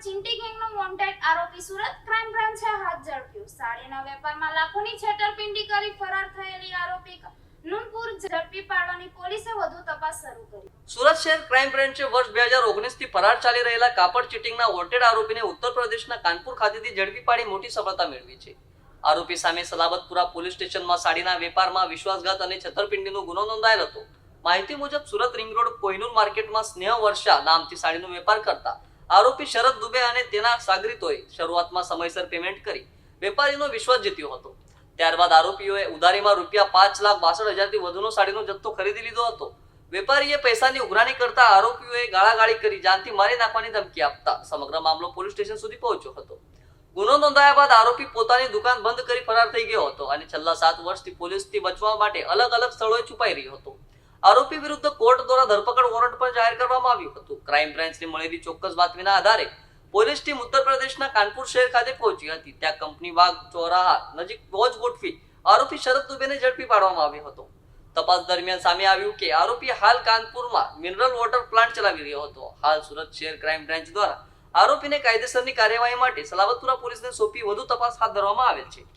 ચિંટી ગેંગનો wanted આરોપી Surat crime બ્રાન્ચે હાથ ઝડપ્યો. સાડીના વેપારમાં લાખોની છેતરપિંડી કરી ફરાર થયેલી આરોપી નૂનપુર ઝડપી પાડવાની પોલીસે વધુ તપાસ શરૂ કરી. સુરત શહેર ક્રાઇમ બ્રાન્ચે વર્ષ 2019 થી ફરાર ચાલી રહેલા કાપડ ચીટિંગના વોન્ટેડ આરોપીને ઉત્તર પ્રદેશના કાનપુર ખાતેથી ઝડપી પાડી મોટી સફળતા મેળવી છે. આરોપી સામે સલાબતપુરા પોલીસ સ્ટેશનમાં સાડીના વેપારમાં વિશ્વાસઘાત અને છેતરપિંડીનો ગુનો નોંધાયેલ હતો. માહિતી મુજબ સુરત રિંગ રોડ કોહિનૂર માર્કેટમાં સ્નેહ વર્ષા નામથી સાડીનો વેપાર કરતા આરોપી શરદ દુબે અને તેના સાગરીતોએ શરૂઆતમાં સમયસર પેમેન્ટ કરી વેપારીનો વિશ્વાસ જીત્યો હતો. ત્યારબાદ આરોપીઓએ ઉધારીમાં ₹5,62,000 થી વધુનો સાડીનો જથ્થો ખરીદી લીધો હતો. વેપારીએ પૈસાની ઉઘરાણી કરતા આરોપીઓએ ગાળાગાળી કરી જાનથી મારી નાખવાની ધમકી આપતા સમગ્ર મામલો પોલીસ સ્ટેશન સુધી પહોંચ્યો હતો. ગુનો નોંધાયા બાદ આરોપી પોતાની દુકાન બંધ કરી ફરાર થઈ ગયો હતો અને છેલ્લા 7 વર્ષથી પોલીસથી બચવા માટે અલગ અલગ સ્થળોએ છુપાઈ રહ્યો હતો. આરોપી વિરુદ્ધ કોર્ટ દ્વારા ધરપકડ વોરંટ પણ જાહેર કરવામાં આવ્યું હતું. ક્રાઇમ બ્રાન્ચને મળેલી ચોક્કસ બાતમીના આધારે પોલીસ ટીમ ઉત્તર પ્રદેશના કાનપુર શહેર ખાતે પહોંચી હતી. ત્યાં કંપની બાગ ચોરાહા નજીક વોચ ગોઠવી આરોપી શરદ દુબેને ઝડપી પાડવામાં આવ્યો હતો. તપાસ દરમિયાન સામે આવ્યું કે આરોપી હાલ કાનપુરમાં મિનરલ વોટર પ્લાન્ટ ચલાવી રહ્યો હતો. હાલ સુરત શહેર ક્રાઇમ બ્રાન્ચ દ્વારા આરોપીને કાયદેસરની કાર્યવાહી માટે સલાબતપુરા પોલીસને સોંપી વધુ તપાસ હાથ ધરવામાં આવેલ છે.